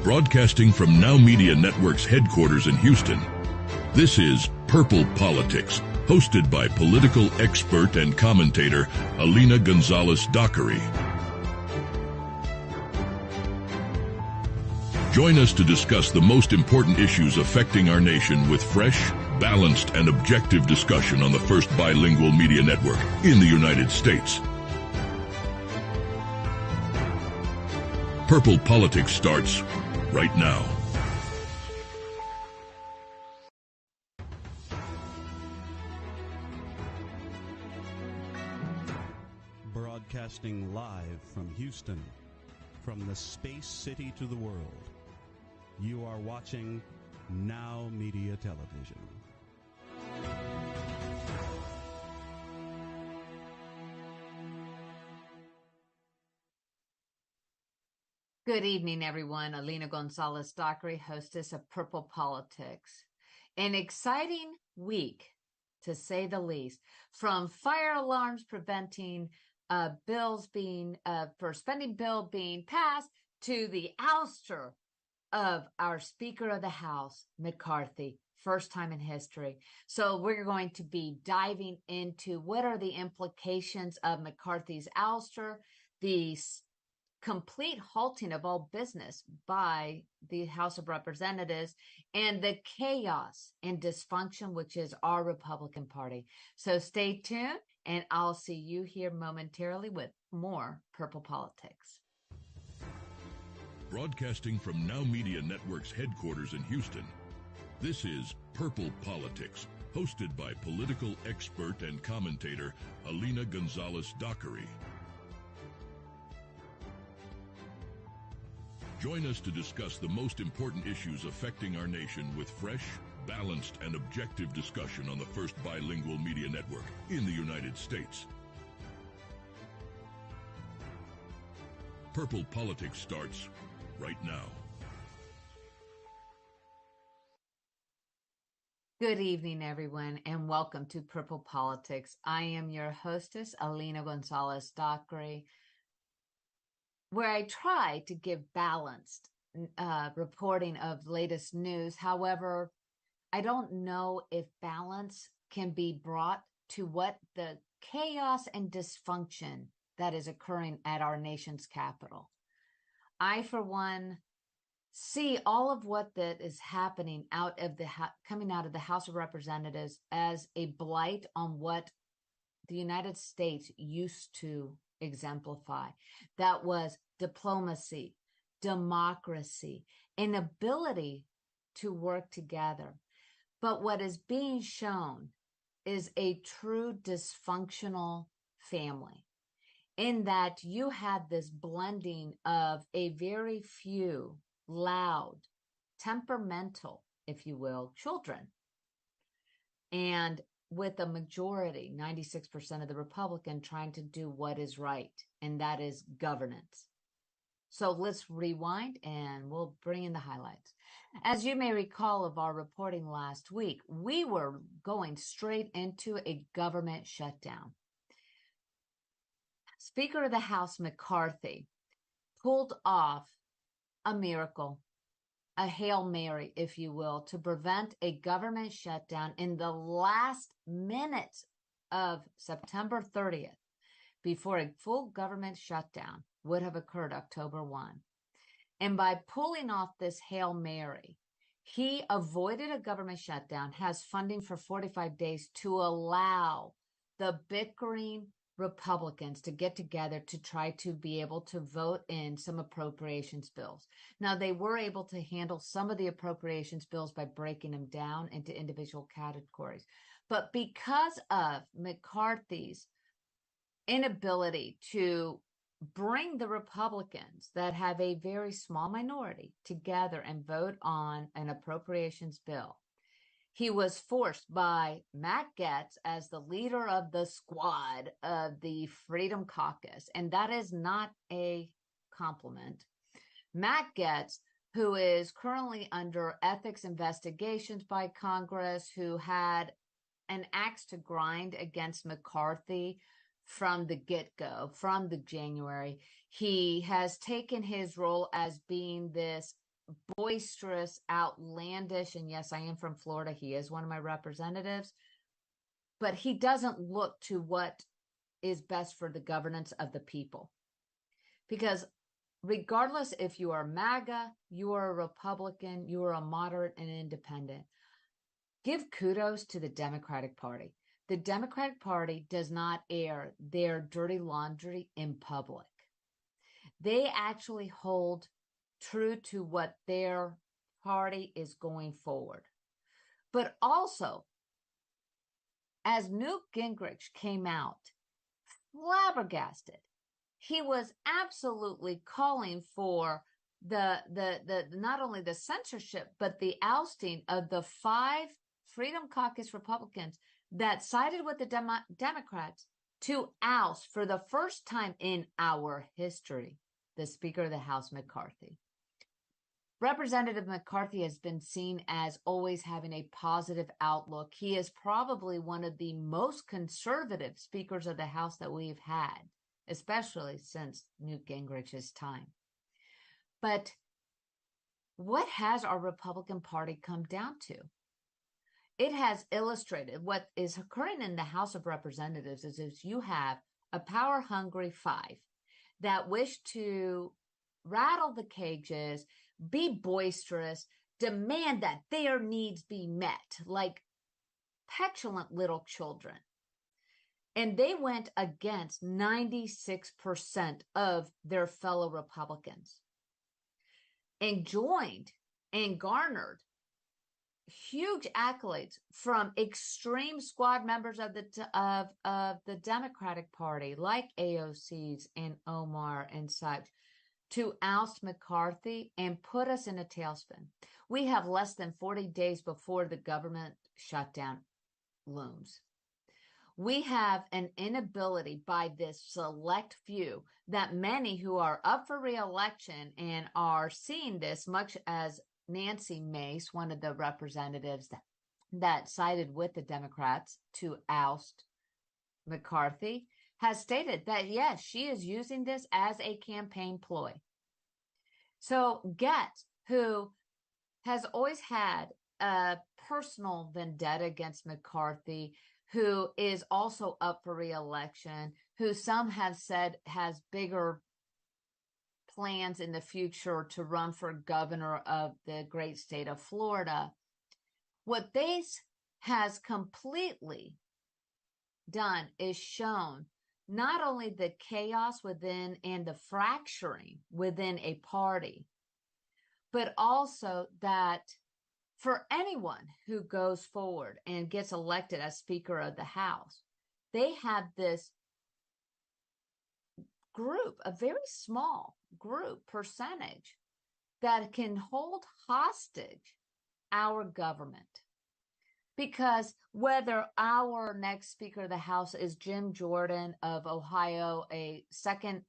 Broadcasting from Now Media Network's headquarters in Houston, this is Purple Politics, hosted by political expert and commentator Alina Gonzalez-Dockery. Join us to discuss the most important issues affecting our nation with fresh, balanced, and objective discussion on the first bilingual media network in the United States. Purple Politics starts right now. Broadcasting live from Houston, from the space city to the world, you are watching Now Media Television. Good evening, everyone. Alina Gonzalez-Dockery, hostess of Purple Politics. An exciting week, to say the least, from fire alarms preventing bills being, for spending bill being passed, to the ouster of our Speaker of the House, McCarthy, first time in history. So we're going to be diving into what are the implications of McCarthy's ouster, the complete halting of all business by the House of Representatives, and the chaos and dysfunction, which is our Republican Party. So stay tuned, and I'll see you here momentarily with more Purple Politics. Broadcasting from Now Media Network's headquarters in Houston, this is Purple Politics, hosted by political expert and commentator Alina Gonzalez-Dockery. Join us to discuss the most important issues affecting our nation with fresh, balanced, and objective discussion on the first bilingual media network in the United States. Purple Politics starts right now. Good evening, everyone, and welcome to Purple Politics. I am your hostess, Alina Gonzalez-Dockery, where I try to give balanced reporting of latest news. However, I don't know if balance can be brought to what the chaos and dysfunction that is occurring at our nation's capital. I, for one, see all of what that is happening coming out of the House of Representatives as a blight on what the United States used to exemplify. That was diplomacy, democracy, an ability to work together. But what is being shown is a true dysfunctional family, in that you had this blending of a very few loud, temperamental, if you will, children, and with a majority, 96% of the Republican, trying to do what is right, and that is governance. So let's rewind and we'll bring in the highlights. As you may recall of our reporting last week, we were going straight into a government shutdown. Speaker of the House McCarthy pulled off a miracle, a Hail Mary, if you will, to prevent a government shutdown in the last minutes of September 30th, before a full government shutdown would have occurred October 1. And by pulling off this Hail Mary, he avoided a government shutdown, has funding for 45 days to allow the bickering Republicans to get together to try to be able to vote in some appropriations bills. Now, they were able to handle some of the appropriations bills by breaking them down into individual categories. But because of McCarthy's inability to bring the Republicans that have a very small minority together and vote on an appropriations bill, he was forced by Matt Gaetz as the leader of the squad of the Freedom Caucus, and that is not a compliment. Matt Gaetz, who is currently under ethics investigations by Congress, who had an axe to grind against McCarthy from the get-go, from the January. He has taken his role as being this boisterous, outlandish, and yes, I am from Florida. He is one of my representatives, but he doesn't look to what is best for the governance of the people. Because regardless if you are MAGA, you are a Republican, you are a moderate and independent, give kudos to the Democratic Party. The Democratic Party does not air their dirty laundry in public. They actually hold true to what their party is going forward. But also, as Newt Gingrich came out, flabbergasted, he was absolutely calling for the not only the censorship, but the ousting of the 5 Freedom Caucus Republicans that sided with the Democrats to oust, for the first time in our history, the Speaker of the House, McCarthy. Representative McCarthy has been seen as always having a positive outlook. He is probably one of the most conservative speakers of the House that we've had, especially since Newt Gingrich's time. But what has our Republican Party come down to? It has illustrated what is occurring in the House of Representatives is you have a power-hungry 5 that wish to rattle the cages, be boisterous, demand that their needs be met, like petulant little children. And they went against 96% of their fellow Republicans and joined and garnered huge accolades from extreme squad members of the Democratic Party, like AOC's and Omar and such, to oust McCarthy and put us in a tailspin. We have less than 40 days before the government shutdown looms. We have an inability by this select few that many who are up for re-election and are seeing this, much as Nancy Mace, one of the representatives that sided with the Democrats to oust McCarthy, has stated that, yes, she is using this as a campaign ploy. So Gaetz, who has always had a personal vendetta against McCarthy, who is also up for re-election, who some have said has bigger plans in the future to run for governor of the great state of Florida. What this has completely done is shown not only the chaos within and the fracturing within a party, but also that for anyone who goes forward and gets elected as Speaker of the House, they have this group, a very small group percentage, that can hold hostage our government. Because whether our next Speaker of the House is Jim Jordan of Ohio, a second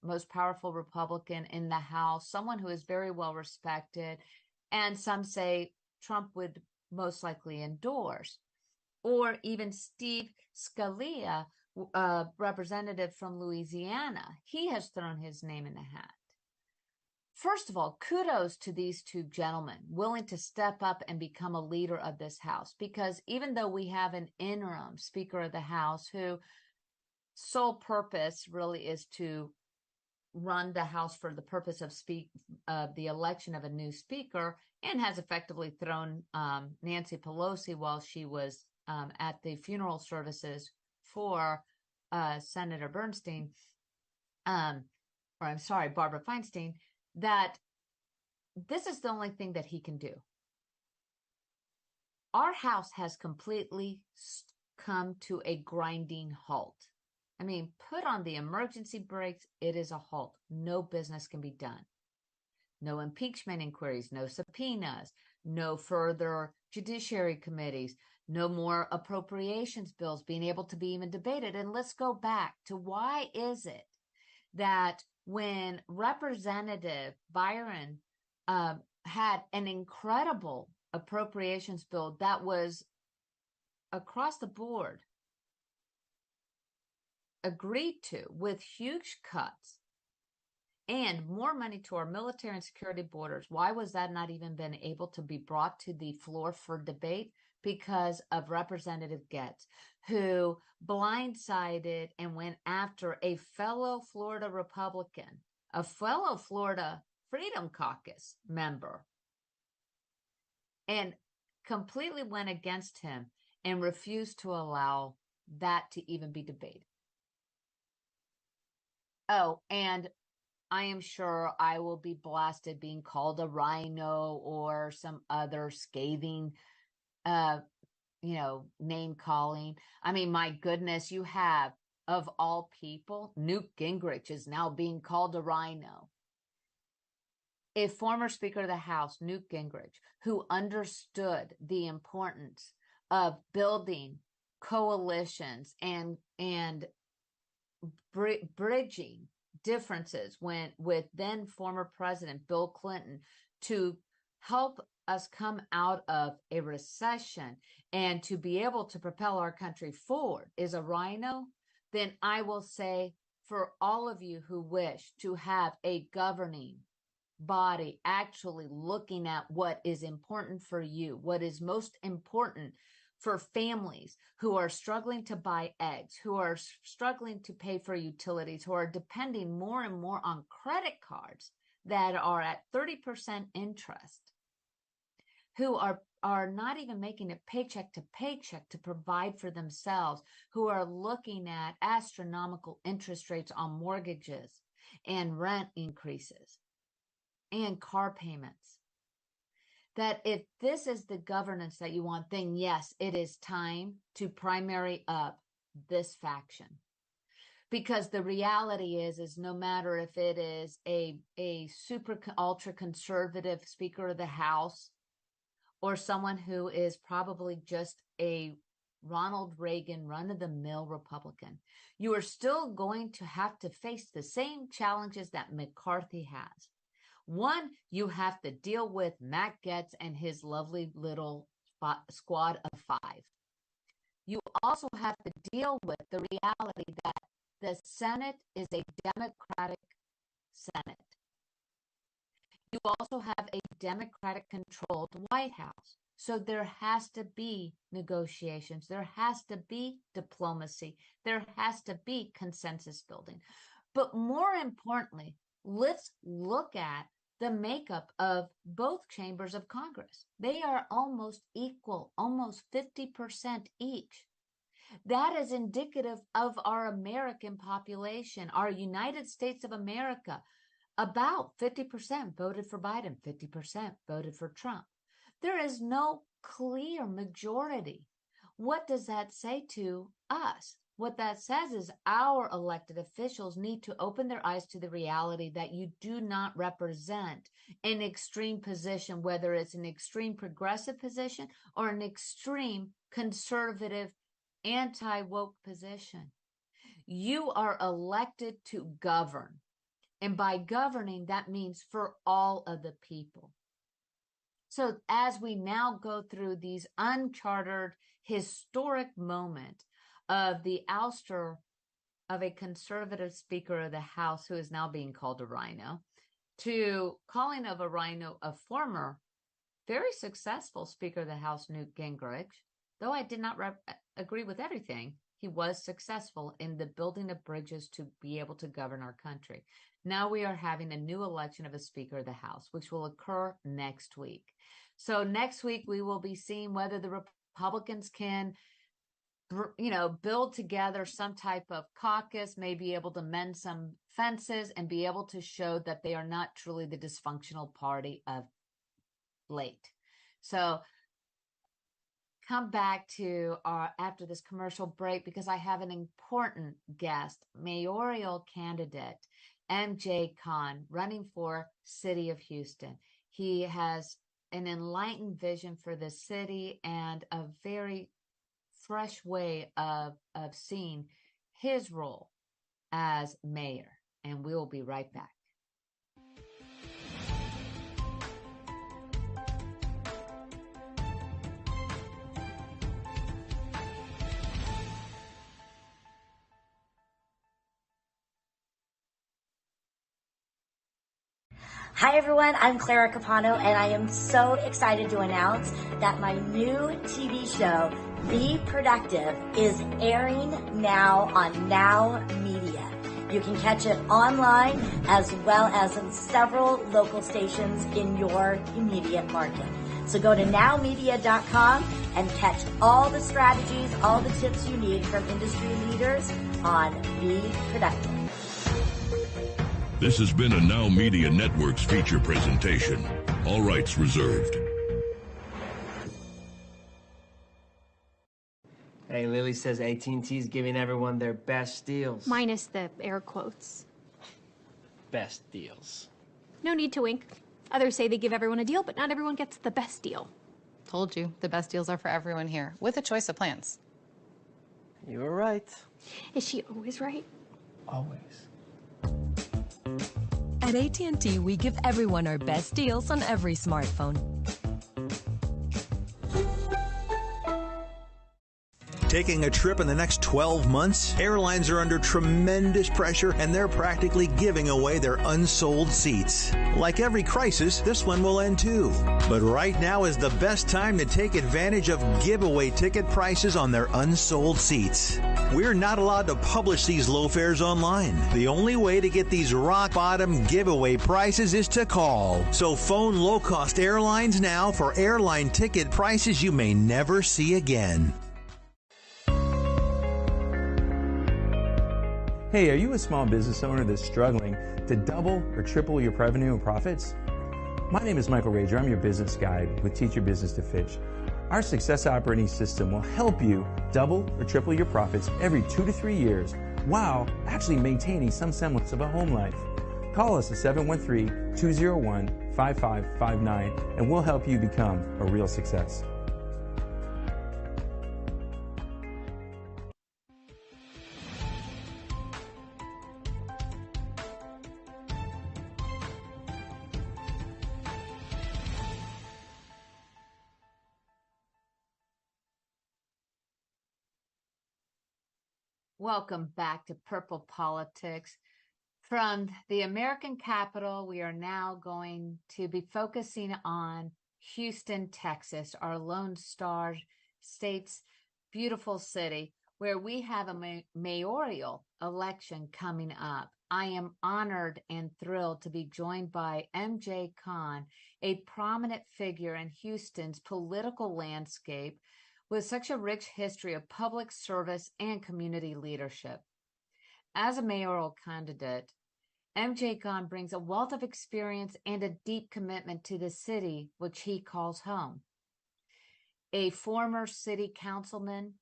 most powerful Republican in the House, someone who is very well respected, and some say Trump would most likely endorse, or even Steve Scalia, representative from Louisiana, he has thrown his name in the hat. First of all, kudos to these 2 gentlemen willing to step up and become a leader of this House, because even though we have an interim Speaker of the House whose sole purpose really is to run the House for the purpose of the election of a new Speaker, and has effectively thrown Nancy Pelosi while she was at the funeral services for Senator Bernstein, Barbara Feinstein, that this is the only thing that he can do. Our House has completely come to a grinding halt. I mean, put on the emergency brakes, it is a halt. No business can be done. No impeachment inquiries, no subpoenas, no further judiciary committees, no more appropriations bills being able to be even debated. And let's go back to why is it that when Representative Byron had an incredible appropriations bill that was across the board agreed to with huge cuts, and more money to our military and security borders. Why was that not even been able to be brought to the floor for debate? Because of Representative Getz, who blindsided and went after a fellow Florida Republican, a fellow Florida Freedom Caucus member, and completely went against him and refused to allow that to even be debated. Oh, and I am sure I will be blasted being called a rhino or some other scathing, name calling. I mean, my goodness, you have, of all people, Newt Gingrich is now being called a rhino. A former Speaker of the House, Newt Gingrich, who understood the importance of building coalitions and bridging differences with then former President Bill Clinton to help us come out of a recession and to be able to propel our country forward, is a rhino, then I will say, for all of you who wish to have a governing body actually looking at what is important for you, what is most important for families who are struggling to buy eggs, who are struggling to pay for utilities, who are depending more and more on credit cards that are at 30% interest, who are not even making it paycheck to paycheck to provide for themselves, who are looking at astronomical interest rates on mortgages and rent increases and car payments. That if this is the governance that you want, then yes, it is time to primary up this faction. Because the reality is no matter if it is a super ultra conservative Speaker of the House or someone who is probably just a Ronald Reagan run-of-the-mill Republican, you are still going to have to face the same challenges that McCarthy has. One, you have to deal with Matt Gaetz and his lovely little squad of 5. You also have to deal with the reality that the Senate is a Democratic Senate. You also have a Democratic-controlled White House. So there has to be negotiations. There has to be diplomacy. There has to be consensus building. But more importantly, let's look at the makeup of both chambers of Congress. They are almost equal, almost 50% each. That is indicative of our American population, our United States of America. About 50% voted for Biden, 50% voted for Trump. There is no clear majority. What does that say to us? What that says is our elected officials need to open their eyes to the reality that you do not represent an extreme position, whether it's an extreme progressive position or an extreme conservative anti-woke position. You are elected to govern. And by governing, that means for all of the people. So as we now go through these uncharted historic moment of the ouster of a conservative Speaker of the House who is now being called a rhino, to calling of a rhino a former very successful Speaker of the House, Newt Gingrich, though I did not agree with everything, he was successful in the building of bridges to be able to govern our country. Now we are having a new election of a Speaker of the House, which will occur next week. So next week, we will be seeing whether the Republicans can build together some type of caucus, may be able to mend some fences and be able to show that they are not truly the dysfunctional party of late. So come back to after this commercial break, because I have an important guest, mayoral candidate, MJ Khan, running for City of Houston. He has an enlightened vision for the city and a very fresh way of seeing his role as mayor. And we'll be right back. Hi everyone, I'm Clara Capano, and I am so excited to announce that my new TV show, Be Productive, is airing now on Now Media. You can catch it online as well as in several local stations in your immediate market. So go to nowmedia.com and catch all the strategies, all the tips you need from industry leaders on Be Productive. This has been a Now Media Networks feature presentation. All rights reserved. Hey, Lily says AT&T's giving everyone their best deals. Minus the air quotes. Best deals. No need to wink. Others say they give everyone a deal, but not everyone gets the best deal. Told you, the best deals are for everyone here, with a choice of plans. You were right. Is she always right? Always. At AT&T, we give everyone our best deals on every smartphone. Taking a trip in the next 12 months? Airlines are under tremendous pressure and they're practically giving away their unsold seats. Like every crisis, this one will end too. But right now is the best time to take advantage of giveaway ticket prices on their unsold seats. We're not allowed to publish these low fares online. The only way to get these rock bottom giveaway prices is to call. So phone low-cost airlines now for airline ticket prices you may never see again. Hey, are you a small business owner that's struggling to double or triple your revenue and profits? My name is Michael Rager. I'm your business guide with Teach Your Business to Fish. Our success operating system will help you double or triple your profits every 2 to 3 years while actually maintaining some semblance of a home life. Call us at 713-201-5559 and we'll help you become a real success. Welcome back to Purple Politics. From the American capital, we are now going to be focusing on Houston, Texas, our Lone Star State's beautiful city, where we have a mayoral election coming up. I am honored and thrilled to be joined by MJ Khan, a prominent figure in Houston's political landscape, with such a rich history of public service and community leadership. As a mayoral candidate, MJ Khan brings a wealth of experience and a deep commitment to the city, which he calls home. A former city councilman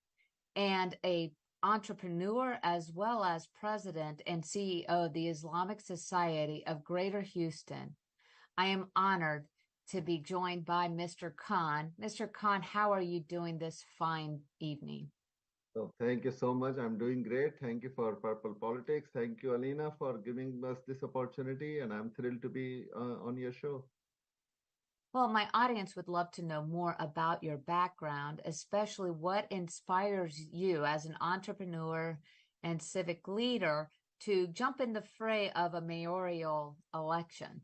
and an entrepreneur, as well as president and CEO of the Islamic Society of Greater Houston, I am honored to be joined by Mr. Khan. Mr. Khan, how are you doing this fine evening? So thank you so much. I'm doing great. Thank you for Purple Politics. Thank you, Alina, for giving us this opportunity, and I'm thrilled to be on your show. Well, my audience would love to know more about your background, especially what inspires you as an entrepreneur and civic leader to jump in the fray of a mayoral election.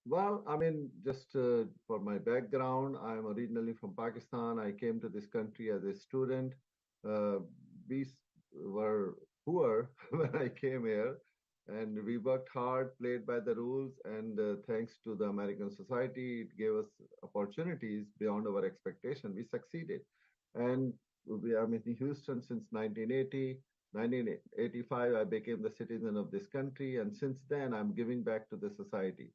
Well, I mean, just for my background, I'm originally from Pakistan. I came to this country as a student. We were poor when I came here, and we worked hard, played by the rules, and thanks to the American society, it gave us opportunities beyond our expectation. We succeeded. And I'm in Houston since 1980. 1985, I became the citizen of this country, and since then, I'm giving back to the society,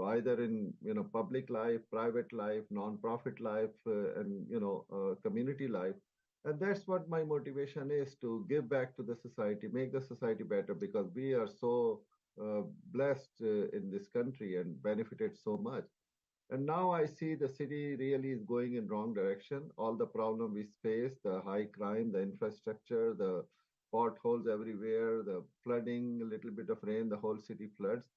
either in public life, private life, non-profit life, and community life. And that's what my motivation is, to give back to the society, make the society better, because we are so blessed in this country and benefited so much. And now I see the city really is going in wrong direction. All the problem we face, the high crime, the infrastructure, the potholes everywhere, the flooding, a little bit of rain, the whole city floods.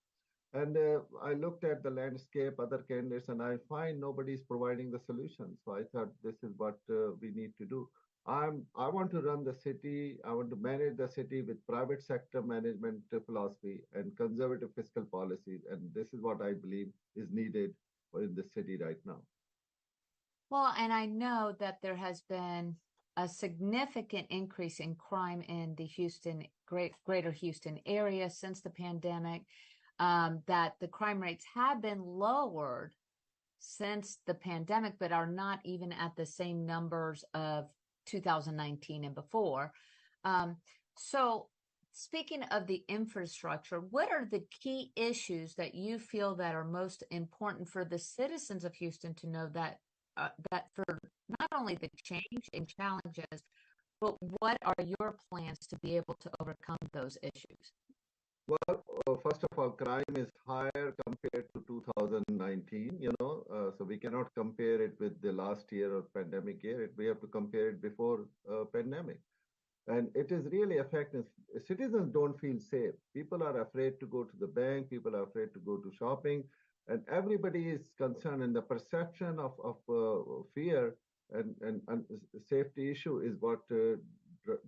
And I looked at the landscape, other candidates, and I find nobody's providing the solution. So I thought this is what we need to do. I want to run the city. I want to manage the city with private sector management philosophy and conservative fiscal policies. And this is what I believe is needed in the city right now. Well, and I know that there has been a significant increase in crime in the greater Houston area since the pandemic, that the crime rates have been lowered since the pandemic, but are not even at the same numbers of 2019 and before. So speaking of the infrastructure, what are the key issues that you feel that are most important for the citizens of Houston to know that for not only the change and challenges, but what are your plans to be able to overcome those issues? Well, first of all, crime is higher compared to 2019, so we cannot compare it with the last year or pandemic year. We have to compare it before pandemic. And it is really affecting, citizens don't feel safe. People are afraid to go to the bank. People are afraid to go to shopping. And everybody is concerned, and the perception of fear and safety issue is what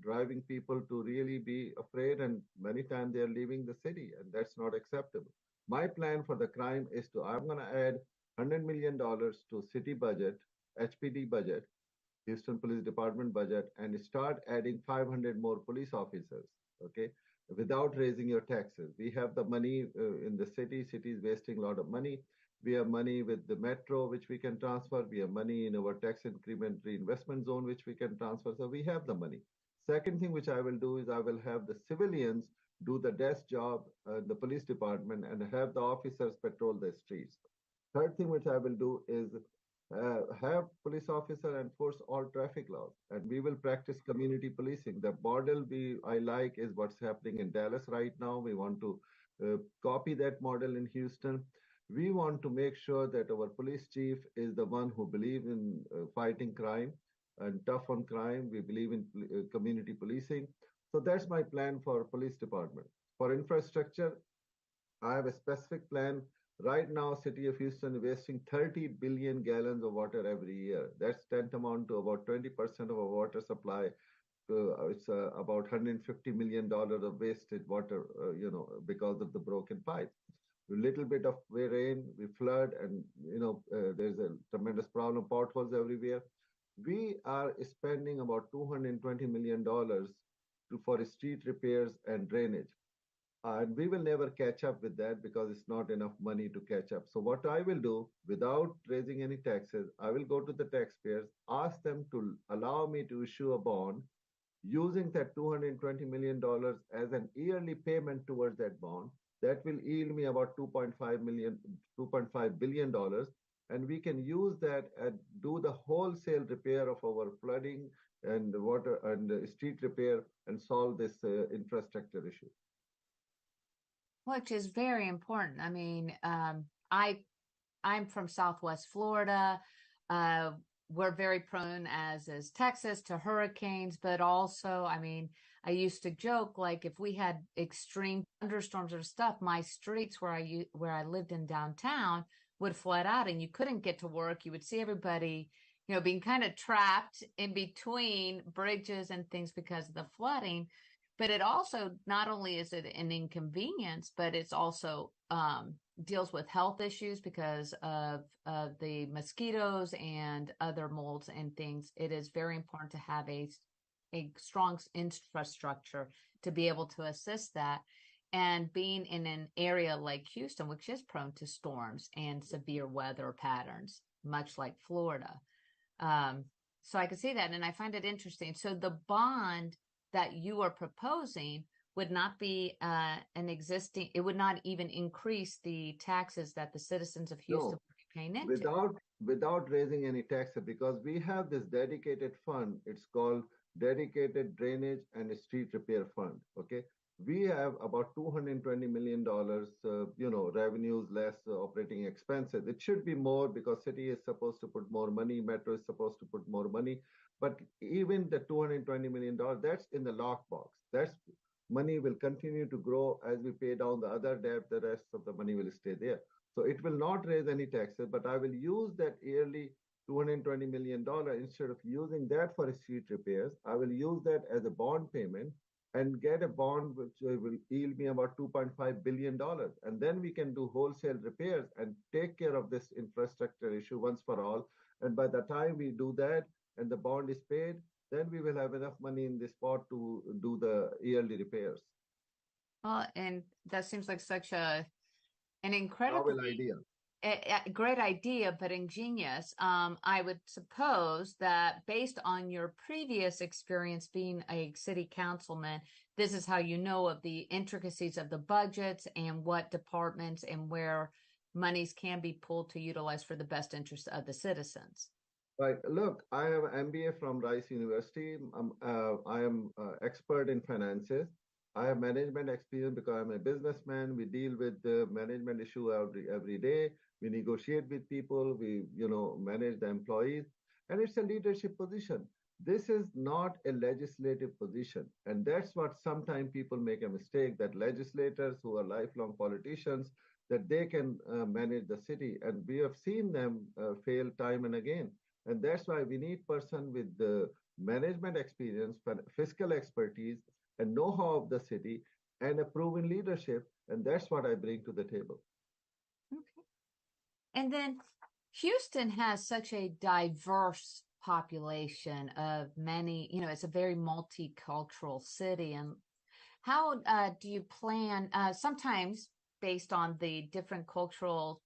driving people to really be afraid, and many times they are leaving the city, and that's not acceptable. My plan for the crime is I'm going to add $100 million to city budget, HPD budget, Houston Police Department budget, and start adding 500 more police officers, okay, without raising your taxes. We have the money in the city. City is wasting a lot of money. We have money with the metro, which we can transfer. We have money in our tax increment reinvestment zone, which we can transfer. So we have the money. Second thing which I will do is I will have the civilians do the desk job in the police department and have the officers patrol the streets. Third thing which I will do is have police officer enforce all traffic laws, and we will practice community policing. The model I like is what's happening in Dallas right now. We want to copy that model in Houston. We want to make sure that our police chief is the one who believes in fighting crime and tough on crime. We believe in community policing. So that's my plan for police department. For infrastructure, I have a specific plan. Right now, city of Houston is wasting 30 billion gallons of water every year. That's tantamount to about 20% of our water supply. It's about $150 million of wasted water, because of the broken pipes. A little bit of rain, we flood, and there's a tremendous problem, potholes everywhere. We are spending about $220 million for street repairs and drainage. And we will never catch up with that because it's not enough money to catch up. So what I will do, without raising any taxes, I will go to the taxpayers, ask them to allow me to issue a bond using that $220 million as an yearly payment towards that bond. That will yield me about $2.5 billion. And we can use that and do the wholesale repair of our flooding and water and street repair and solve this infrastructure issue. Which is very important. I mean, I'm from Southwest Florida. We're very prone, as is Texas, to hurricanes, but also, I mean, I used to joke, like, if we had extreme thunderstorms or stuff, my streets where I lived in downtown would flood out and you couldn't get to work. You would see everybody, being kind of trapped in between bridges and things because of the flooding. But it also, not only is it an inconvenience, but it's also deals with health issues because of the mosquitoes and other molds and things. It is very important to have a strong infrastructure to be able to assist that. And being in an area like Houston, which is prone to storms and severe weather patterns, much like Florida. So I can see that, and I find it interesting. So the bond that you are proposing would not be it would not even increase the taxes that the citizens of Houston would be paying into. Without raising any taxes, because we have this dedicated fund. It's called Dedicated Drainage and Street Repair Fund. Okay, we have about $220 million, revenues less operating expenses. It should be more because city is supposed to put more money, metro is supposed to put more money. But even the $220 million, that's in the lockbox. That's money will continue to grow as we pay down the other debt. The rest of the money will stay there. So it will not raise any taxes, but I will use that yearly $220 million. Instead of using that for street repairs, I will use that as a bond payment and get a bond which will yield me about $2.5 billion. And then we can do wholesale repairs and take care of this infrastructure issue once for all. And by the time we do that and the bond is paid, then we will have enough money in this pot to do the yearly repairs. Well, and that seems like such an incredible idea. A great idea, but ingenious. I would suppose that based on your previous experience being a city councilman, this is how you know of the intricacies of the budgets and what departments and where monies can be pulled to utilize for the best interest of the citizens. Right. Look, I have an MBA from Rice University. I am expert in finances. I have management experience because I'm a businessman. We deal with the management issue every day. We negotiate with people. We, manage the employees, and it's a leadership position. This is not a legislative position, and that's what sometimes people make a mistake, that legislators who are lifelong politicians, that they can manage the city, and we have seen them fail time and again. And that's why we need person with the management experience, fiscal expertise, and know-how of the city, and a proven leadership. And that's what I bring to the table. Okay. And then Houston has such a diverse population of many, it's a very multicultural city. And how do you plan, sometimes based on the different cultural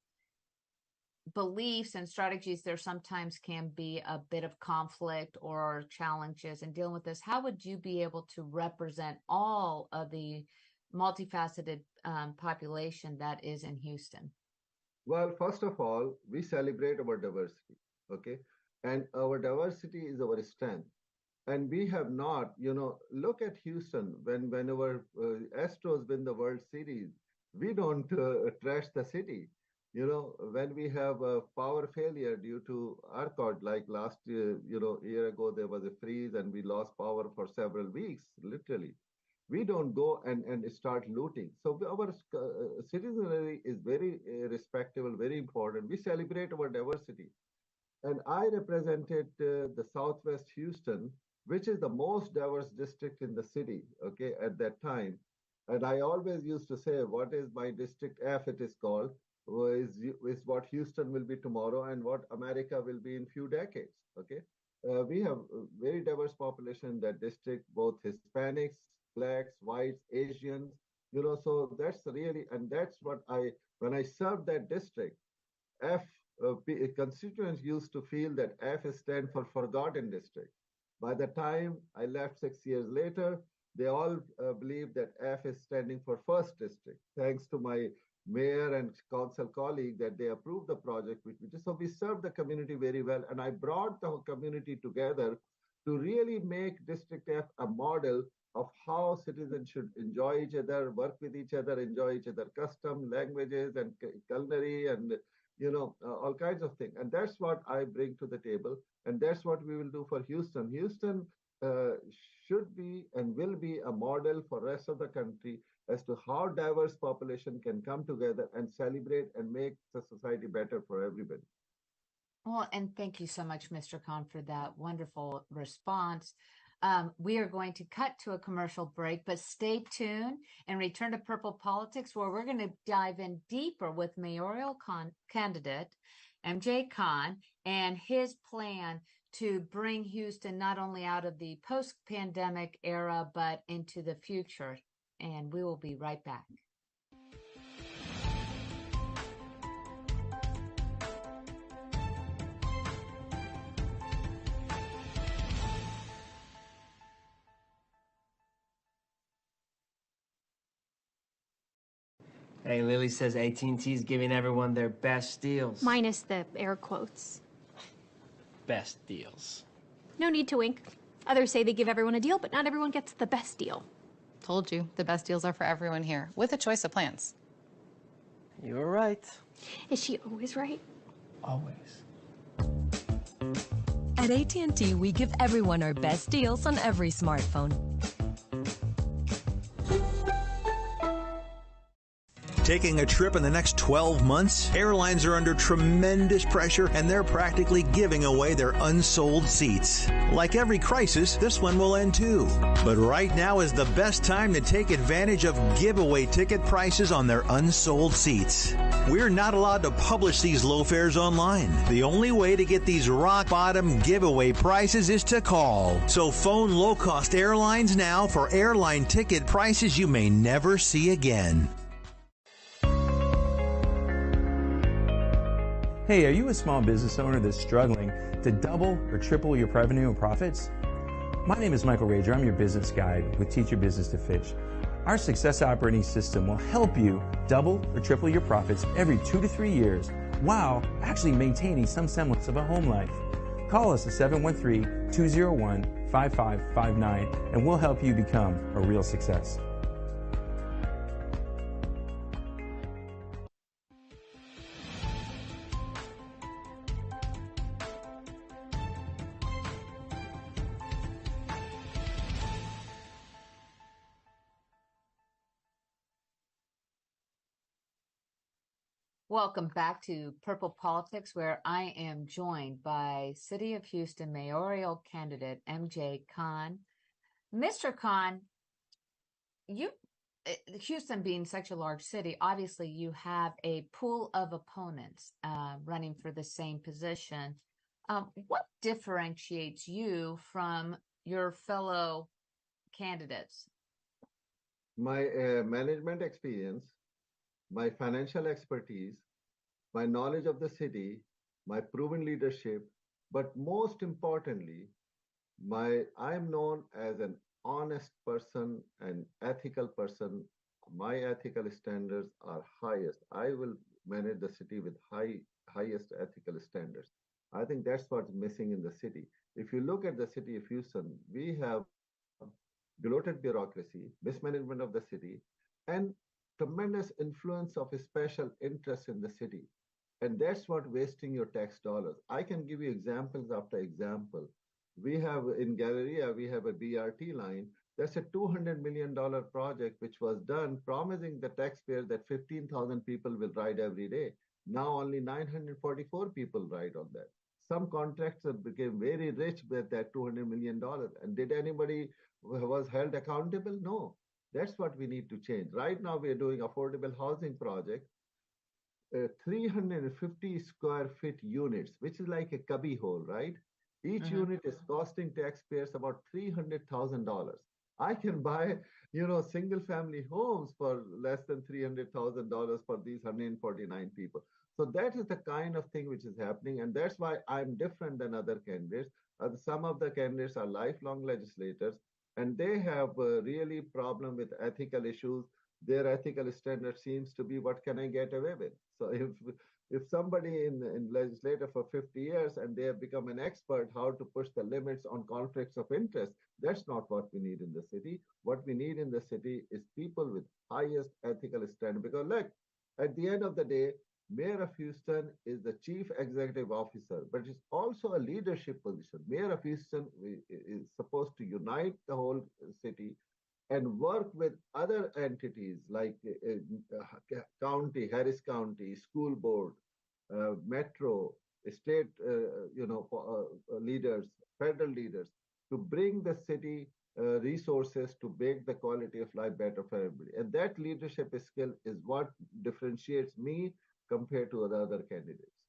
beliefs and strategies, there sometimes can be a bit of conflict or challenges in dealing with this. How would you be able to represent all of the multifaceted population that is in Houston? Well, first of all, we celebrate our diversity, okay? And our diversity is our strength. And we have not, look at Houston. Whenever Astros win the World Series, we don't trash the city. When we have a power failure due to ERCOT, like last year, year ago, there was a freeze and we lost power for several weeks, literally. We don't go and start looting. So our citizenry is very respectable, very important. We celebrate our diversity. And I represented the Southwest Houston, which is the most diverse district in the city, okay, at that time. And I always used to say, what is my district F, it is called, is what Houston will be tomorrow and what America will be in few decades, okay? We have a very diverse population in that district, both Hispanics, Blacks, Whites, Asians, so that's really, and that's what when I served that district, constituents used to feel that F stands for Forgotten District. By the time I left 6 years later, they all believe that F is standing for First District, thanks to my mayor and council colleague that they approved the project. So we served the community very well. And I brought the community together to really make District F a model of how citizens should enjoy each other, work with each other, enjoy each other custom, languages, and culinary, and all kinds of things. And that's what I bring to the table. And that's what we will do for Houston. Houston should be and will be a model for rest of the country as to how diverse population can come together and celebrate and make the society better for everybody. Well, and thank you so much, Mr. Khan, for that wonderful response. We are going to cut to a commercial break, but stay tuned and return to Purple Politics, where we're going to dive in deeper with mayoral candidate MJ Khan and his plan to bring Houston not only out of the post-pandemic era, but into the future. And we will be right back. Hey, Lily says AT&T is giving everyone their best deals. Minus the air quotes. Best deals. No need to wink. Others say they give everyone a deal, but not everyone gets the best deal. Told you, the best deals are for everyone here, with a choice of plans. You were right. Is she always right? Always. At AT&T, we give everyone our best deals on every smartphone. Taking a trip in the next 12 months? Airlines are under tremendous pressure and they're practically giving away their unsold seats. Like every crisis, this one will end too. But right now is the best time to take advantage of giveaway ticket prices on their unsold seats. We're not allowed to publish these low fares online. The only way to get these rock bottom giveaway prices is to call. So phone low cost airlines now for airline ticket prices you may never see again. Hey, are you a small business owner that's struggling to double or triple your revenue and profits? My name is Michael Rager. I'm your business guide with Teach Your Business to Fish. Our success operating system will help you double or triple your profits every 2 to 3 years while actually maintaining some semblance of a home life. Call us at 713-201-5559 and we'll help you become a real success. Welcome back to Purple Politics, where I am joined by City of Houston mayoral candidate MJ Khan. Mr. Khan, Houston being such a large city, obviously you have a pool of opponents running for the same position. What differentiates you from your fellow candidates? My management experience, my financial expertise, my knowledge of the city, my proven leadership, but most importantly, I am known as an honest person and ethical person. My ethical standards are highest. I will manage the city with highest ethical standards. I think that's what's missing in the city. If you look at the city of Houston, we have bloated bureaucracy, mismanagement of the city, and tremendous influence of a special interest in the city. And that's what wasting your tax dollars. I can give you examples after example. We have in Galleria, we have a BRT line. That's a $200 million project which was done promising the taxpayer that 15,000 people will ride every day. Now only 944 people ride on that. Some contractors became very rich with that $200 million. And did anybody was held accountable? No. That's what we need to change. Right now, we are doing affordable housing project, 350 square feet units, which is like a cubby hole, right? Each unit is costing taxpayers about $300,000. I can buy, single family homes for less than $300,000 for these 149 people. So that is the kind of thing which is happening. And that's why I'm different than other candidates. Some of the candidates are lifelong legislators. And they have a really problem with ethical issues. Their ethical standard seems to be, what can I get away with? So if somebody in legislature for 50 years and they have become an expert how to push the limits on conflicts of interest, that's not what we need in the city. What we need in the city is people with highest ethical standard. Because look, at the end of the day, Mayor of Houston is the chief executive officer, but it's also a leadership position. Mayor of Houston is supposed to unite the whole city and work with other entities like county, Harris County, school board, metro, state, leaders, federal leaders to bring the city resources to make the quality of life better for everybody. And that leadership skill is what differentiates me compared to the other candidates.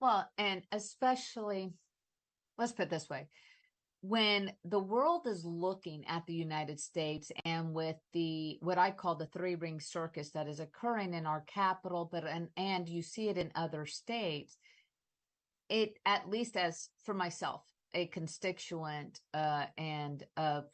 Well, and especially, let's put it this way, when the world is looking at the United States and with what I call the three-ring circus that is occurring in our capital, and you see it in other states, it, at least as for myself, a constituent and a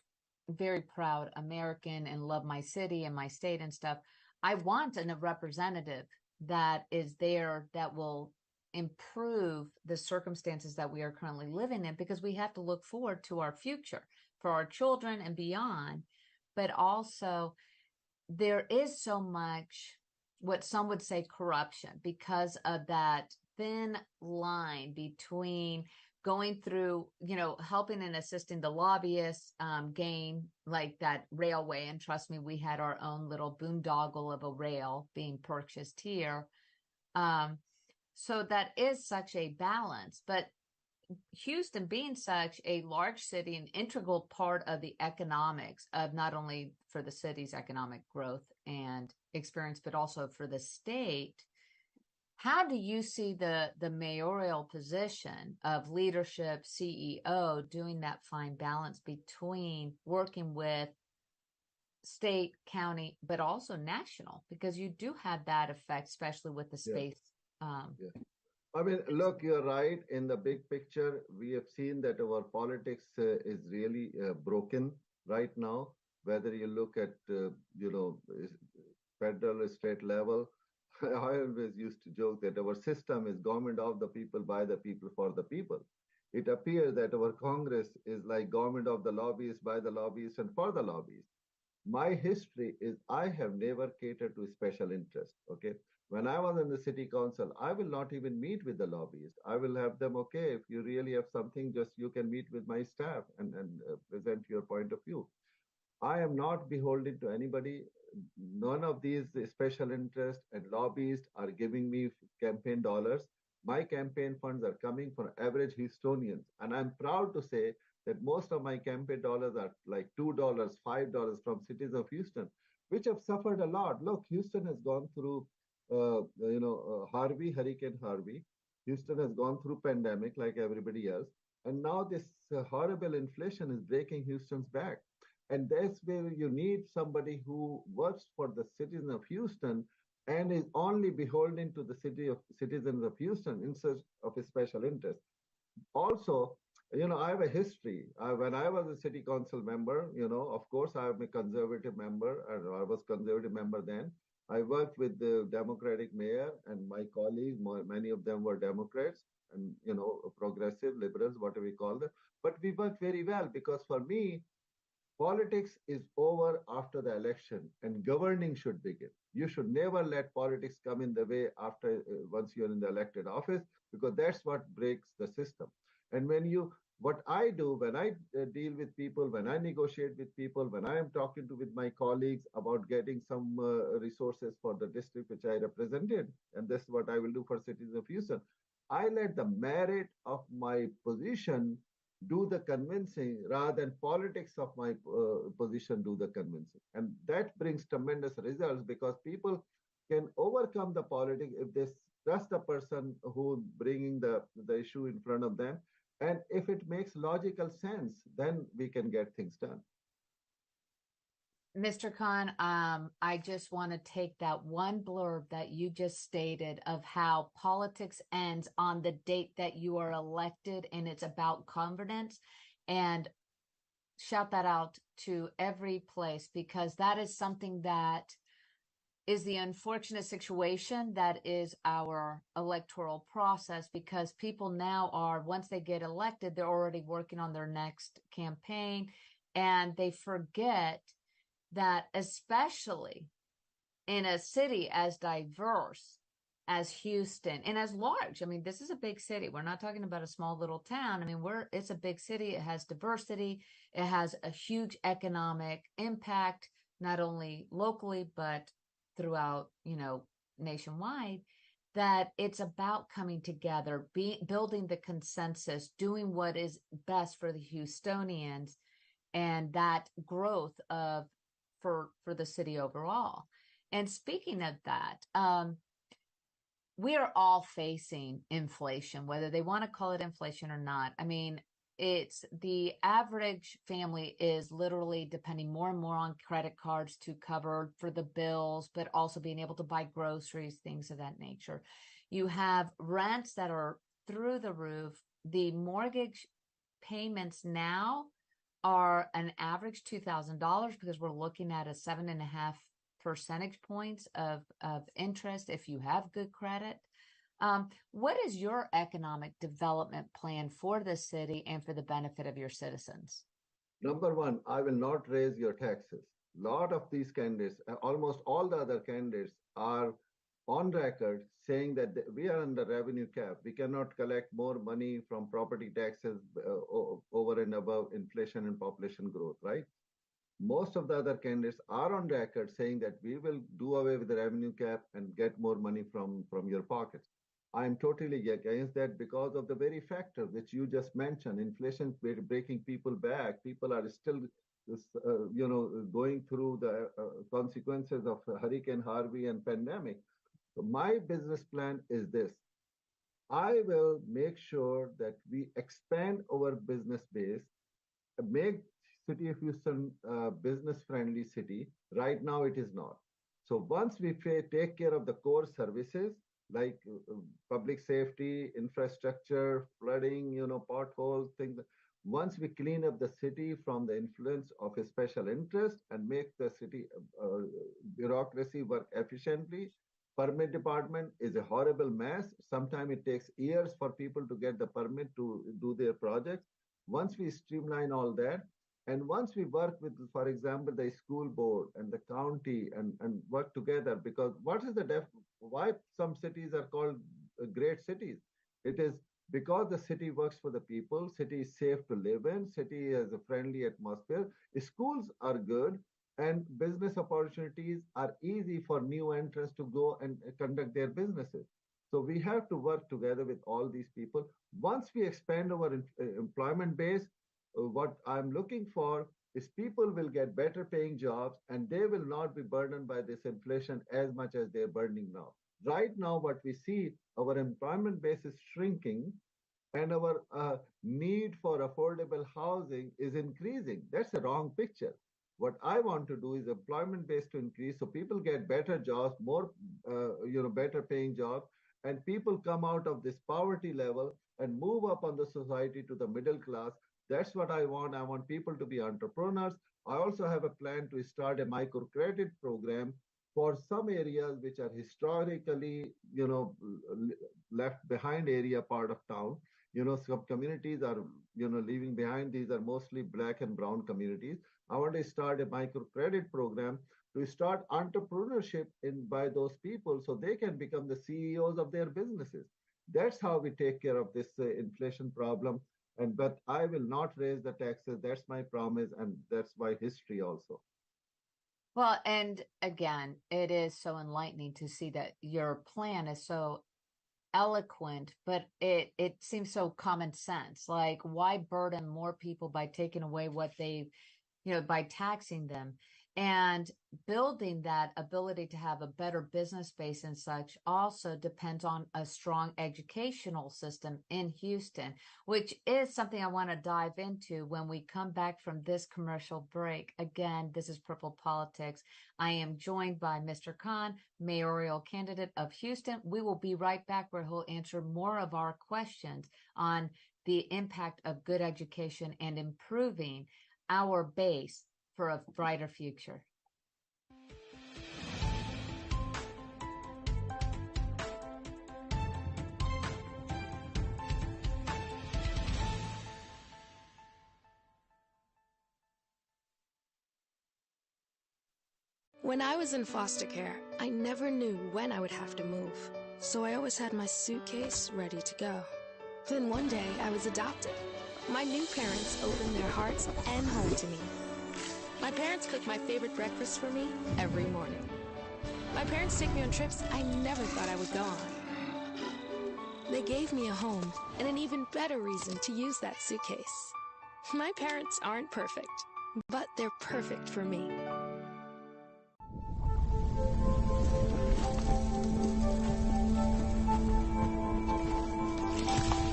very proud American and love my city and my state and stuff, I want a representative that is there that will improve the circumstances that we are currently living in, because we have to look forward to our future for our children and beyond. But also there is so much, what some would say, corruption because of that thin line between going through, helping and assisting the lobbyists gain like that railway. And trust me, we had our own little boondoggle of a rail being purchased here. So that is such a balance. But Houston being such a large city, an integral part of the economics of not only for the city's economic growth and experience, but also for the state. How do you see the mayoral position of leadership, CEO, doing that fine balance between working with state, county, but also national? Because you do have that effect, especially with the space. I mean, look, you're right. In the big picture, we have seen that our politics is really broken right now. Whether you look at, federal, state level, I always used to joke that our system is government of the people, by the people, for the people. It appears that our Congress is like government of the lobbyists, by the lobbyists, and for the lobbyists. My history is I have never catered to special interest, okay? When I was in the city council, I will not even meet with the lobbyists. I will have them, okay, if you really have something, just you can meet with my staff and present your point of view. I am not beholden to anybody. None of these special interests and lobbyists are giving me campaign dollars. My campaign funds are coming from average Houstonians. And I'm proud to say that most of my campaign dollars are like $2, $5 from cities of Houston, which have suffered a lot. Look, Houston has gone through, Hurricane Harvey. Houston has gone through pandemic like everybody else. And now this horrible inflation is breaking Houston's back. And that's where you need somebody who works for the citizens of Houston and is only beholden to the citizens of Houston in search of a special interest. Also, I have a history. When I was a city council member, of course, I am a conservative member, and I was conservative member then. I worked with the Democratic mayor and my colleagues, many of them were Democrats and, progressive, liberals, whatever we call them. But we worked very well because for me, politics is over after the election and governing should begin. You should never let politics come in the way after once you're in the elected office, because that's what breaks the system. And what I do when I deal with people, when I negotiate with people, when I am talking with my colleagues about getting some resources for the district which I represented, and this is what I will do for citizens of Houston, I let the merit of my position do the convincing rather than politics of my position do the convincing. And that brings tremendous results because people can overcome the politics if they trust the person who bringing the issue in front of them. And if it makes logical sense, then we can get things done. Mr. Khan, I just want to take that one blurb that you just stated of how politics ends on the date that you are elected and it's about confidence, and shout that out to every place, because that is something that is the unfortunate situation that is our electoral process, because people now are, once they get elected, they're already working on their next campaign, and they forget that especially in a city as diverse as Houston and as large, I mean, this is a big city. We're not talking about a small little town. I mean, it's a big city. It has diversity. It has a huge economic impact, not only locally, but throughout, nationwide, that it's about coming together, building the consensus, doing what is best for the Houstonians, and that growth for the city overall. And speaking of that, we are all facing inflation, whether they want to call it inflation or not. I mean, it's the average family is literally depending more and more on credit cards to cover for the bills, but also being able to buy groceries, things of that nature. You have rents that are through the roof. The mortgage payments now are an average $2,000 because we're looking at a 7.5 percentage points of interest if you have good credit. What is your economic development plan for the city and for the benefit of your citizens? Number one, I will not raise your taxes. A lot of these candidates, almost all the other candidates, are on record saying that we are under revenue cap. We cannot collect more money from property taxes over and above inflation and population growth, right? Most of the other candidates are on record saying that we will do away with the revenue cap and get more money from your pockets. I'm totally against that because of the very factor which you just mentioned, inflation breaking people back. People are still, going through the consequences of Hurricane Harvey and pandemic. So my business plan is this. I will make sure that we expand our business base, make City of Houston business-friendly city. Right now, it is not. So once we take care of the core services like public safety, infrastructure, flooding, potholes, things. Once we clean up the city from the influence of a special interest and make the city bureaucracy work efficiently, permit department is a horrible mess. Sometimes it takes years for people to get the permit to do their projects. Once we streamline all that, and once we work with, for example, the school board and the county and work together, because what is why some cities are called great cities? It is because the city works for the people, city is safe to live in, city has a friendly atmosphere, schools are good, and business opportunities are easy for new entrants to go and conduct their businesses. So we have to work together with all these people. Once we expand our employment base, what I'm looking for is people will get better paying jobs and they will not be burdened by this inflation as much as they're burdening now. Right now, what we see, our employment base is shrinking and our need for affordable housing is increasing. That's a wrong picture. What I want to do is employment base to increase so people get better jobs, more, better paying jobs, and people come out of this poverty level and move up on the society to the middle class. That's what I want. I want people to be entrepreneurs. I also have a plan to start a microcredit program for some areas which are historically, left behind area part of town. Some communities are, leaving behind. These are mostly black and brown communities. I want to start a microcredit program to start entrepreneurship by those people so they can become the CEOs of their businesses. That's how we take care of this inflation problem. But I will not raise the taxes. That's my promise. And that's my history also. Well, and again, it is so enlightening to see that your plan is so eloquent, but it seems so common sense. Like, why burden more people by taking away what they, by taxing them? And building that ability to have a better business base and such also depends on a strong educational system in Houston, which is something I want to dive into when we come back from this commercial break. Again, this is Purple Politics. I am joined by Mr. Khan, mayoral candidate of Houston. We will be right back where he'll answer more of our questions on the impact of good education and improving our base for a brighter future. When I was in foster care, I never knew when I would have to move, so I always had my suitcase ready to go. Then one day, I was adopted. My new parents opened their hearts and home to me. My parents cook my favorite breakfast for me every morning. My parents take me on trips I never thought I would go on. They gave me a home and an even better reason to use that suitcase. My parents aren't perfect, but they're perfect for me.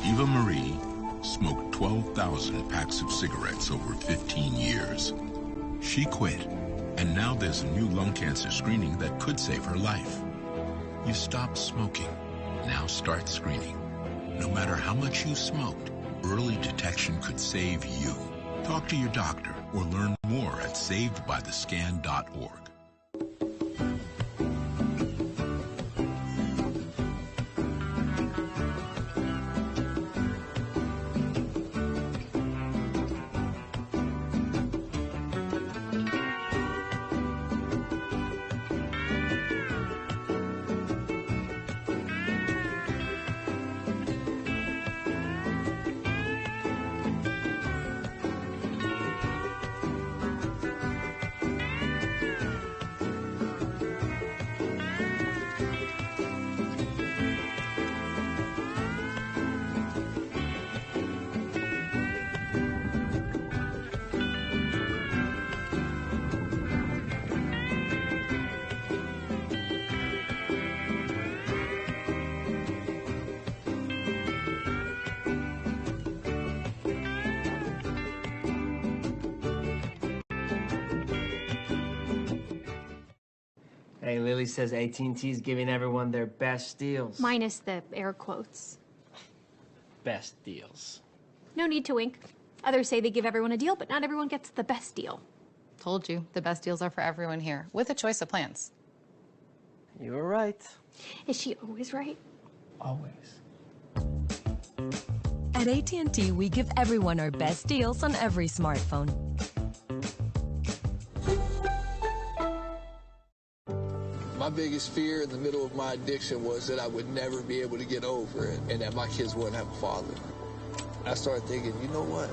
Eva Marie smoked 12,000 packs of cigarettes over 15 years. She quit, and now there's a new lung cancer screening that could save her life. You stopped smoking. Now start screening. No matter how much you smoked, early detection could save you. Talk to your doctor or learn more at savedbythescan.org. Hey, Lily says AT&T is giving everyone their best deals. Minus the air quotes. Best deals. No need to wink. Others say they give everyone a deal, but not everyone gets the best deal. Told you, the best deals are for everyone here, with a choice of plans. You were right. Is she always right? Always. At AT&T, we give everyone our best deals on every smartphone. My biggest fear in the middle of my addiction was that I would never be able to get over it and that my kids wouldn't have a father. I started thinking, you know what?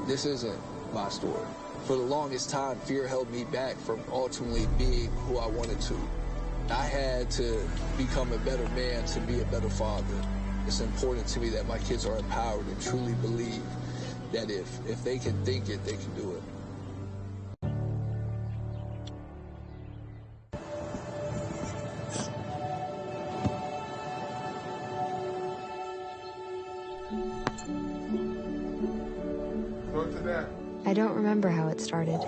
This isn't my story. For the longest time, fear held me back from ultimately being who I wanted to. I had to become a better man to be a better father. It's important to me that my kids are empowered and truly believe that if they can think it, they can do it. I don't remember how it started.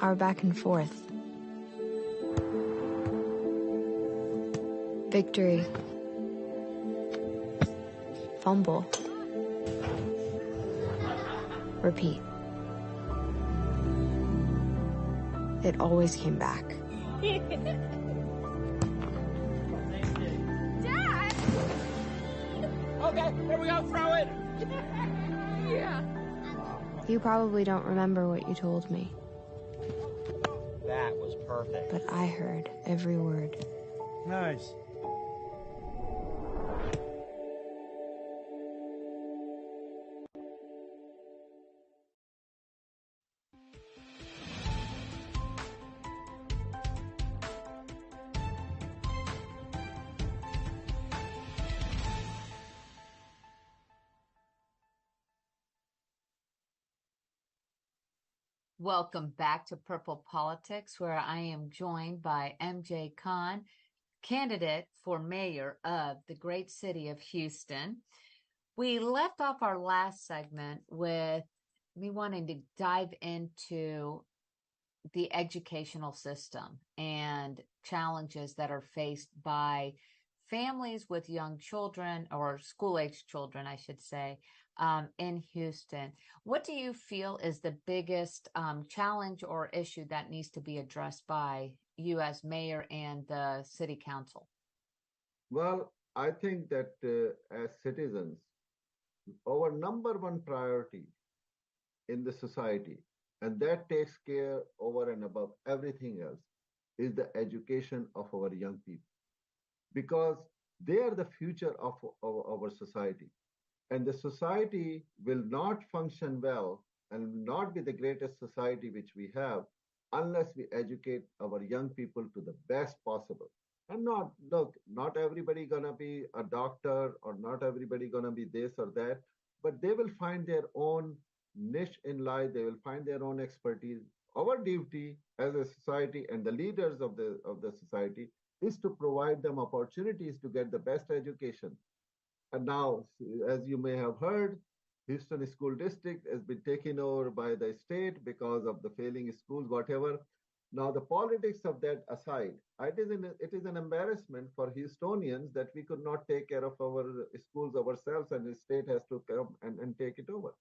Our back and forth. Victory. Fumble. Repeat. It always came back. Okay, here we go, throw it! Yeah. You probably don't remember what you told me, That was perfect. but I heard every word. Nice. Welcome back to Purple Politics, where I am joined by MJ Khan, candidate for mayor of the great city of Houston. We left off our last segment with me wanting to dive into the educational system and challenges that are faced by families with young children, or school-age children, I should say, in Houston. What do you feel is the biggest challenge or issue that needs to be addressed by you as mayor and the city council? Well, I think that as citizens, our number one priority in the society, and that takes care over and above everything else, is the education of our young people, because they are the future of our society. And the society will not function well and not be the greatest society which we have unless we educate our young people to the best possible. And not everybody gonna be a doctor, or not everybody gonna be this or that, but they will find their own niche in life. They will find their own expertise. Our duty as a society and the leaders of the society is to provide them opportunities to get the best education. And now, as you may have heard, Houston School District has been taken over by the state because of the failing schools, whatever. Now, the politics of that aside, it is an embarrassment for Houstonians that we could not take care of our schools ourselves, and the state has to come and take it over.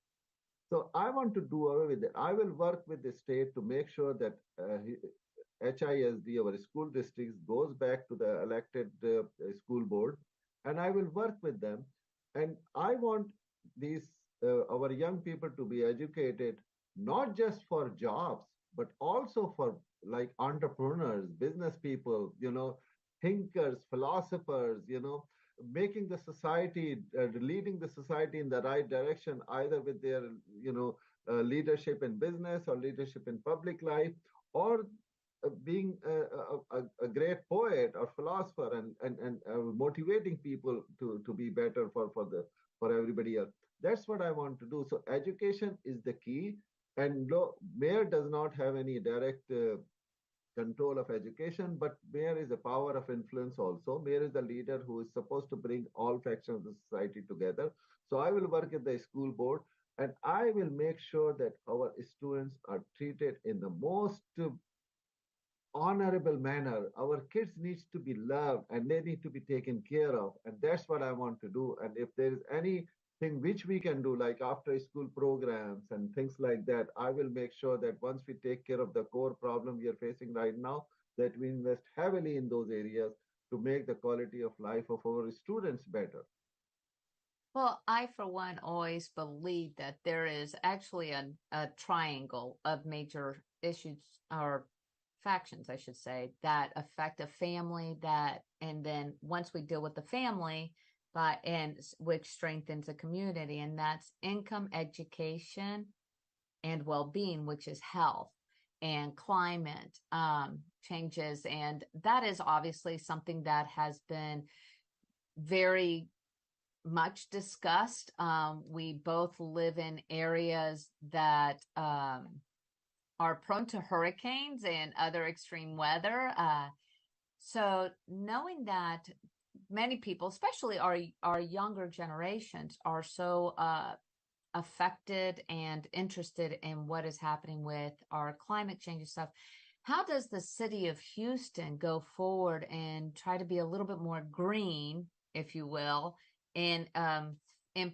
So I want to do away with it. I will work with the state to make sure that HISD, our school districts, goes back to the elected school board, and I will work with them. And I want these our young people to be educated, not just for jobs, but also for like entrepreneurs, business people, thinkers, philosophers, making the society, leading the society in the right direction, either with their, leadership in business or leadership in public life, or being a great poet or philosopher and motivating people to be better for everybody else. That's what I want to do. So education is the key, and mayor does not have any direct control of education, but mayor is a power of influence also. Mayor is the leader who is supposed to bring all factions of the society together. So I will work at the school board, And I will make sure that our students are treated in the most honorable manner. Our kids needs to be loved and they need to be taken care of. And that's what I want to do. And if there is anything which we can do, like after school programs and things like that, I will make sure that once we take care of the core problem we are facing right now, that we invest heavily in those areas to make the quality of life of our students better. Well, I, for one, always believe that there is actually a triangle of major issues or factions, I should say, that affect a family and then once we deal with the family, which strengthens a community, and that's income, education, and well-being, which is health and climate changes. And that is obviously something that has been very much discussed. We both live in areas that are prone to hurricanes and other extreme weather. So knowing that many people, especially our younger generations, are so affected and interested in what is happening with our climate change stuff, how does the city of Houston go forward and try to be a little bit more green, if you will, in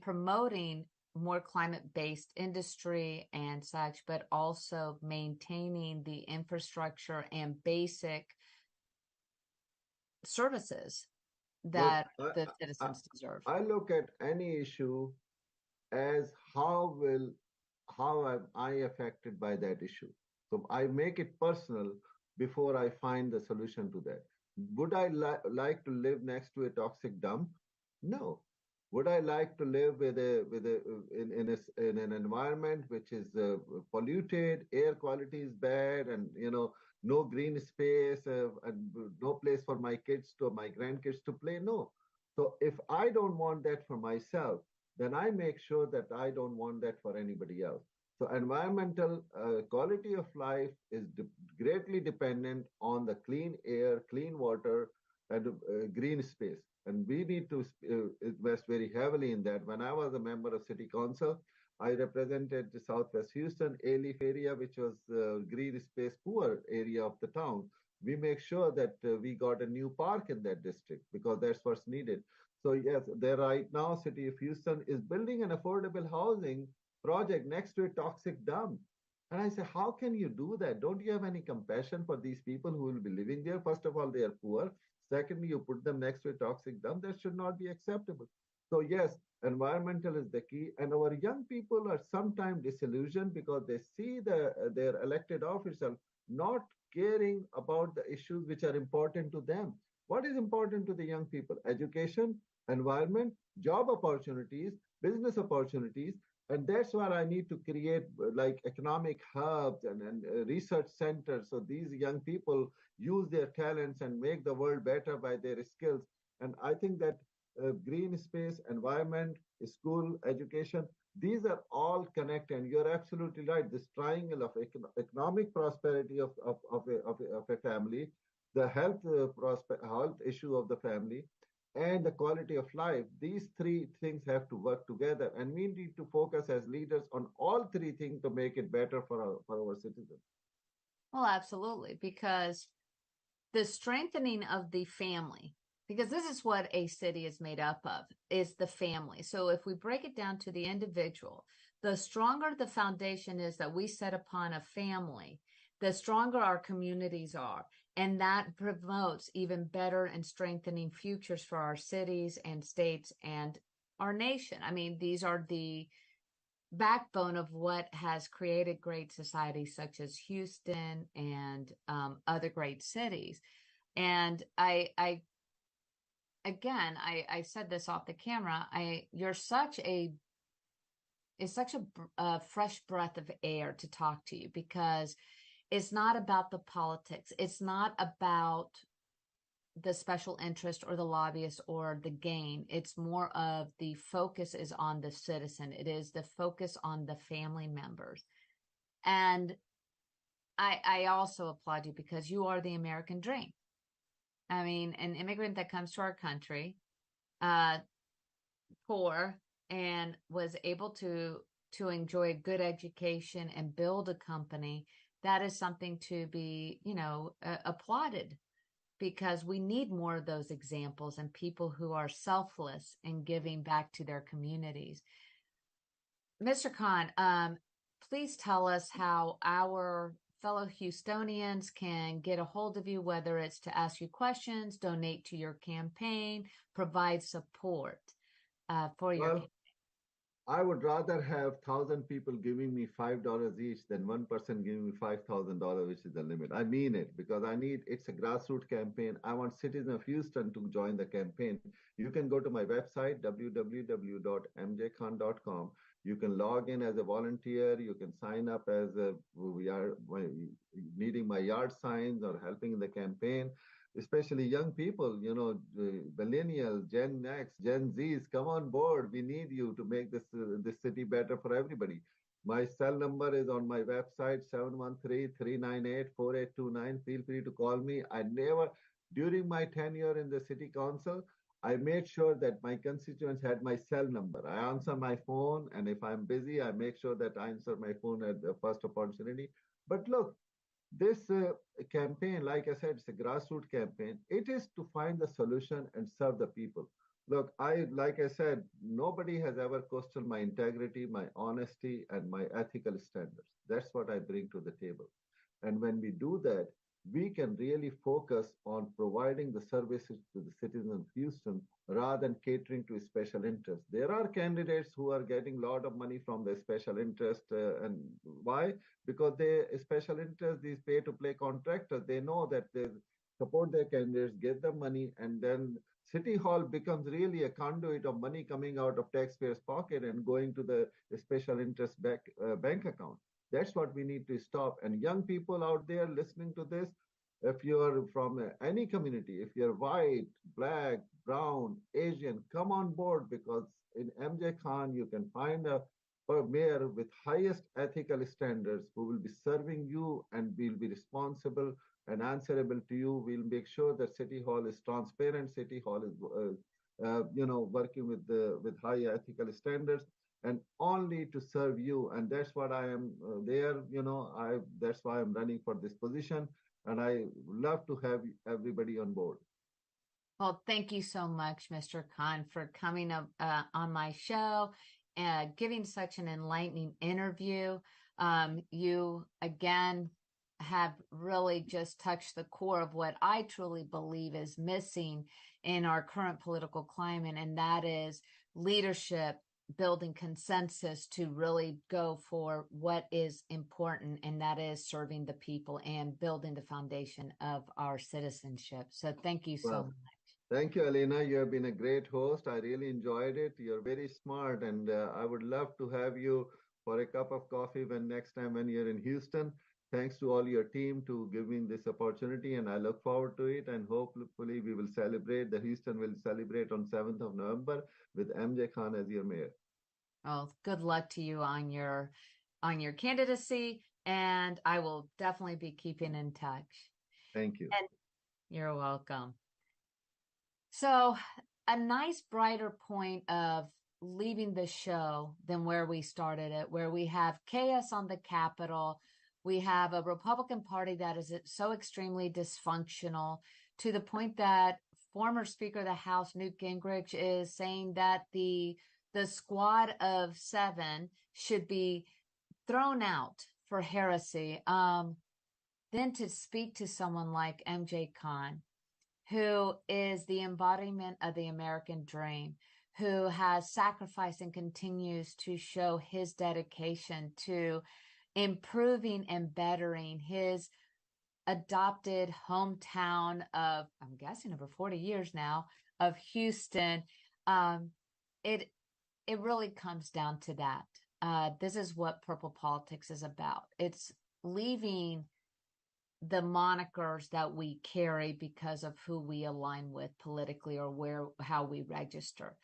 promoting more climate-based industry and such, but also maintaining the infrastructure and basic services that the citizens deserve? I look at any issue as how am I affected by that issue? So I make it personal before I find the solution to that. Would I like to live next to a toxic dump? No. Would I like to live in an environment which is polluted, air quality is bad, and no green space and no place for my grandkids to play? No. So if I don't want that for myself, then I make sure that I don't want that for anybody else. So environmental quality of life is greatly dependent on the clean air, clean water, and green space. And we need to invest very heavily in that. When I was a member of City Council, I represented the Southwest Houston, A-Leaf area, which was green space poor area of the town. We make sure that we got a new park in that district because that's what's needed. So yes, there right now, City of Houston is building an affordable housing project next to a toxic dump. And I say, how can you do that? Don't you have any compassion for these people who will be living there? First of all, they are poor. Secondly, you put them next to a toxic dump. That should not be acceptable. So yes, environmental is the key. And our young people are sometimes disillusioned because they see their elected officials not caring about the issues which are important to them. What is important to the young people? Education, environment, job opportunities, business opportunities. And that's why I need to create like economic hubs and research centers. So these young people use their talents and make the world better by their skills. And I think that green space, environment, school, education, these are all connected. And you're absolutely right. This triangle of economic prosperity of a family, the health issue of the family, and the quality of life, these three things have to work together. And we need to focus as leaders on all three things to make it better for our citizens. Well, absolutely, because the strengthening of the family, because this is what a city is made up of, is the family. So if we break it down to the individual, the stronger the foundation is that we set upon a family, the stronger our communities are. And that promotes even better and strengthening futures for our cities and states and our nation. I mean, these are the backbone of what has created great societies such as Houston and other great cities. And I said this off the camera, it's such a fresh breath of air to talk to you, because it's not about the politics. It's not about the special interest or the lobbyist or the gain. It's more of the focus is on the citizen. It is the focus on the family members. And I also applaud you because you are the American dream. I mean, an immigrant that comes to our country, poor, and was able to to enjoy a good education and build a company, that is something to be, applauded, because we need more of those examples and people who are selfless and giving back to their communities. Mr. Khan, please tell us how our fellow Houstonians can get a hold of you, whether it's to ask you questions, donate to your campaign, provide support for your campaign. I would rather have 1,000 people giving me $5 each than one person giving me $5,000, which is the limit. I mean it, because it's a grassroots campaign. I want citizens of Houston to join the campaign. You can go to my website, www.mjkhan.com. You can log in as a volunteer. You can sign up as needing my yard signs or helping in the campaign. Especially young people, millennials, Gen X, Gen Zs, come on board. We need you to make this city better for everybody. My cell number is on my website, 713-398-4829. Feel free to call me. During my tenure in the city council, I made sure that my constituents had my cell number. I answer my phone, and if I'm busy, I make sure that I answer my phone at the first opportunity. But look, this campaign, like I said, it's a grassroots campaign. It is to find the solution and serve the people. Look, like I said, nobody has ever questioned my integrity, my honesty, and my ethical standards. That's what I bring to the table. And when we do that, we can really focus on providing the services to the citizens of Houston rather than catering to special interests. There are candidates who are getting a lot of money from the special interest. And why? Because special interest, these pay-to-play contractors, they know that they support their candidates, get the money, and then City Hall becomes really a conduit of money coming out of taxpayers' pocket and going to the special interest bank account. That's what we need to stop. And young people out there listening to this, if you're from any community, if you're white, black, brown, Asian, come on board, because in MJ Khan, you can find a mayor with highest ethical standards who will be serving you and will be responsible and answerable to you. We'll make sure that City Hall is transparent. City Hall is, working with high ethical standards, and only to serve you. And that's what I am that's why I'm running for this position. And I love to have everybody on board. Well, thank you so much, Mr. Khan, for coming up on my show and giving such an enlightening interview. You, again, have really just touched the core of what I truly believe is missing in our current political climate, and that is leadership, building consensus to really go for what is important, and that is serving the people and building the foundation of our citizenship. So thank you so much. Thank you, Alina. You have been a great host. I really enjoyed it. You're very smart, and I would love to have you for a cup of coffee next time when you're in Houston. Thanks to all your team to giving this opportunity, and I look forward to it. And hopefully we will celebrate. Houston will celebrate on 7th of November with MJ Khan as your mayor. Well, good luck to you on your candidacy, and I will definitely be keeping in touch. Thank you. And you're welcome. So, a nice brighter point of leaving the show than where we started it, where we have chaos on the Capitol. We have a Republican Party that is so extremely dysfunctional, to the point that former Speaker of the House, Newt Gingrich, is saying that the squad of 7 should be thrown out for heresy. Then to speak to someone like MJ Khan, who is the embodiment of the American dream, who has sacrificed and continues to show his dedication to improving and bettering his adopted hometown of, I'm guessing, over 40 years now, of Houston. It really comes down to that. This is what Purple Politics is about. It's leaving the monikers that we carry because of who we align with politically or how we register.